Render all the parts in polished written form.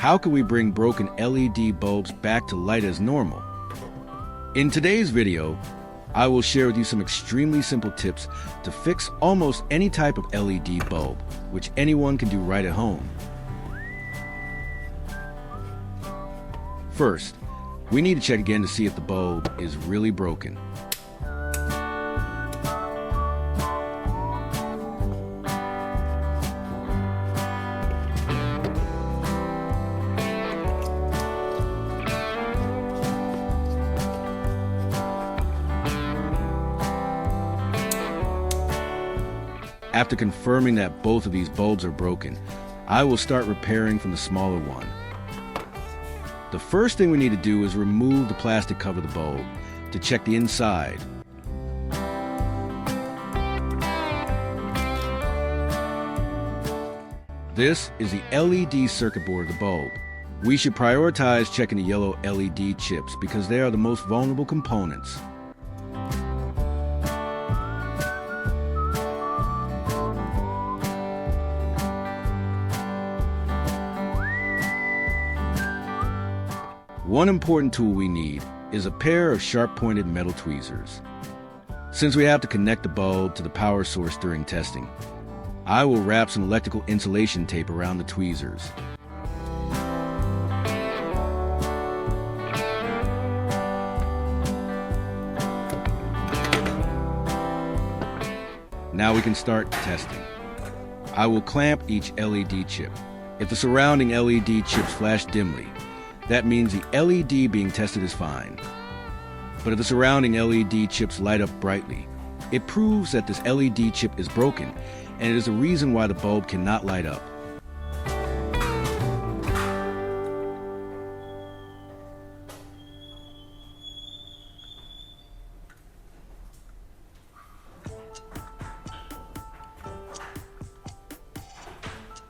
how can we bring broken LED bulbs back to light as normal? In today's video, I will share with you some extremely simple tips to fix almost any type of LED bulb, which anyone can do right at home. First, we need to check again to see if the bulb is really broken. After confirming that both of these bulbs are broken, I will start repairing from the smaller one. The first thing we need to do is remove the plastic cover of the bulb to check the inside. This is the LED circuit board of the bulb. We should prioritize checking the yellow LED chips because they are the most vulnerable components. One important tool we need is a pair of sharp-pointed metal tweezers. Since we have to connect the bulb to the power source during testing, I will wrap some electrical insulation tape around the tweezers. Now we can start testing. I will clamp each LED chip. If the surrounding LED chips flash dimly, that means the LED being tested is fine. But if the surrounding LED chips light up brightly, it proves that this LED chip is broken, and it is a reason why the bulb cannot light up.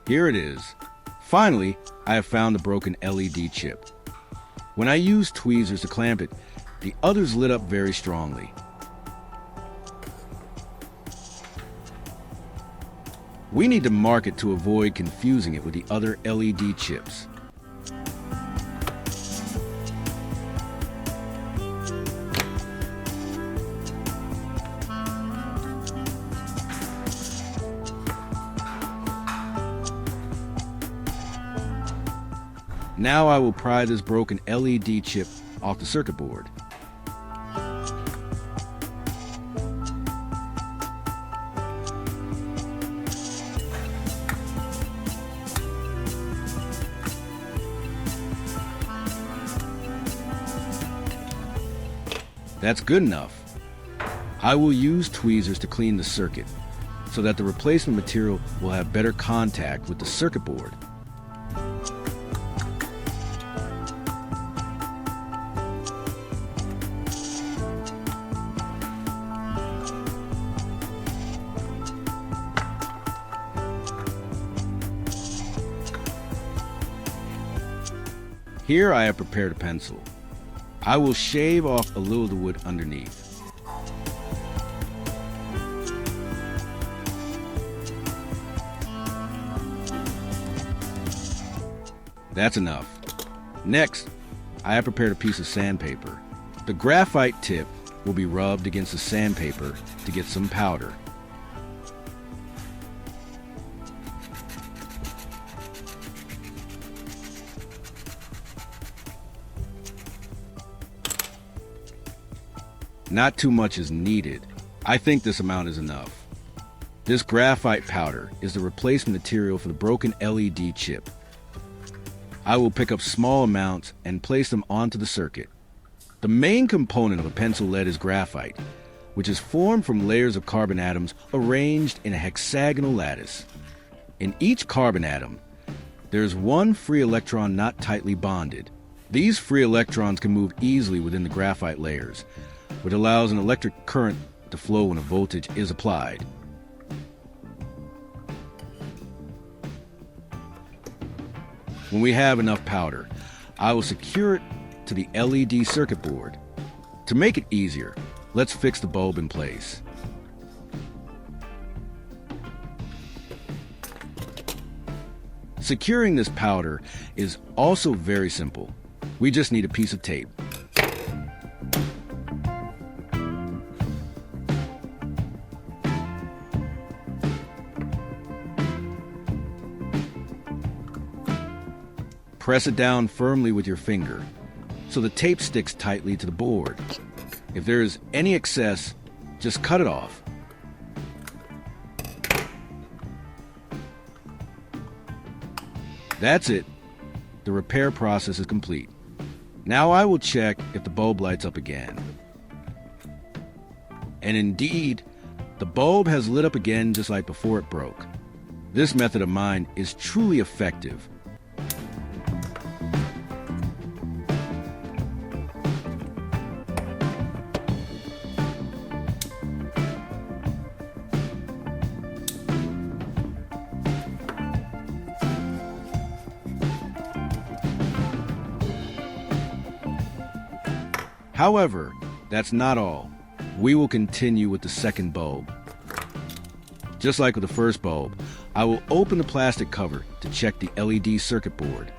Here it is. Finally, I have found the broken LED chip. When I used tweezers to clamp it, the others lit up very strongly. We need to mark it to avoid confusing it with the other LED chips. Now I will pry this broken LED chip off the circuit board. That's good enough. I will use tweezers to clean the circuit so that the replacement material will have better contact with the circuit board. Here I have prepared a pencil. I will shave off a little of the wood underneath. That's enough. Next, I have prepared a piece of sandpaper. The graphite tip will be rubbed against the sandpaper to get some powder. Not too much is needed. I think this amount is enough. This graphite powder is the replacement material for the broken LED chip. I will pick up small amounts and place them onto the circuit. The main component of a pencil lead is graphite, which is formed from layers of carbon atoms arranged in a hexagonal lattice. In each carbon atom, there is one free electron not tightly bonded. These free electrons can move easily within the graphite layers, which allows an electric current to flow when a voltage is applied. When we have enough powder, I will secure it to the LED circuit board. To make it easier, let's fix the bulb in place. Securing this powder is also very simple. We just need a piece of tape. Press it down firmly with your finger so the tape sticks tightly to the board. If there is any excess, just cut it off. That's it. The repair process is complete. Now I will check if the bulb lights up again. And indeed, the bulb has lit up again just like before it broke. This method of mine is truly effective. However, that's not all. We will continue with the second bulb. Just like with the first bulb, I will open the plastic cover to check the LED circuit board.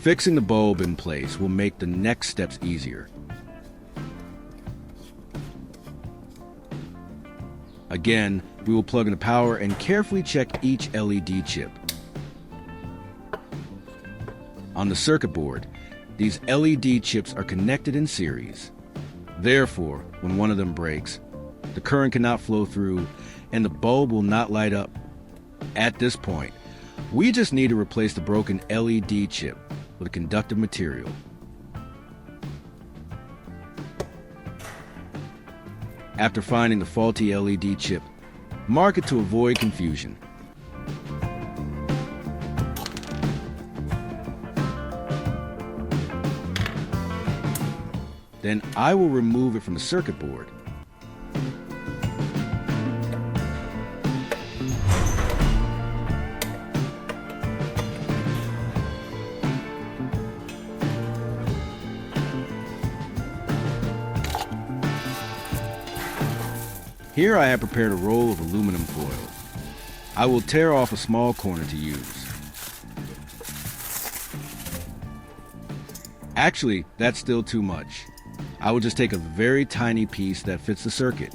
Fixing the bulb in place will make the next steps easier. Again, we will plug in the power and carefully check each LED chip. On the circuit board, these LED chips are connected in series. Therefore, when one of them breaks, the current cannot flow through and the bulb will not light up. At this point, we just need to replace the broken LED chip with a conductive material. After finding the faulty LED chip, mark it to avoid confusion. Then I will remove it from the circuit board. Here I have prepared a roll of aluminum foil. I will tear off a small corner to use. Actually, that's still too much. I will just take a very tiny piece that fits the circuit.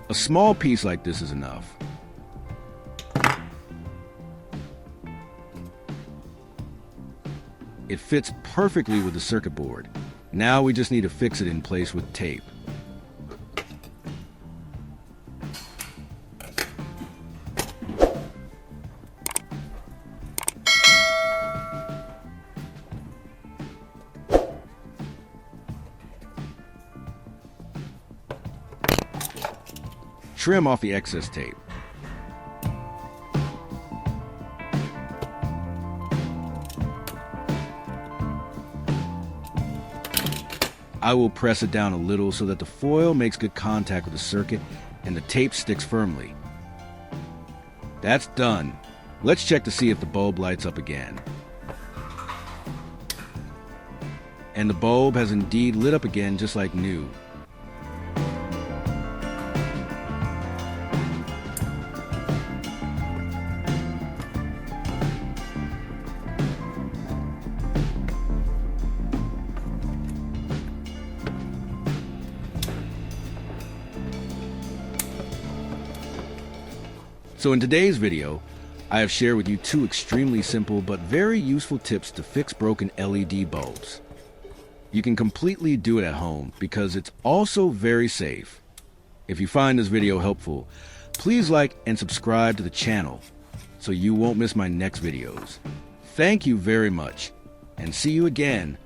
A small piece like this is enough. It fits perfectly with the circuit board. Now we just need to fix it in place with tape. Trim off the excess tape. I will press it down a little so that the foil makes good contact with the circuit and the tape sticks firmly. That's done. Let's check to see if the bulb lights up again. And the bulb has indeed lit up again just like new. So in today's video, I have shared with you two extremely simple but very useful tips to fix broken LED bulbs. You can completely do it at home because it's also very safe. If you find this video helpful, please like and subscribe to the channel so you won't miss my next videos. Thank you very much, and see you again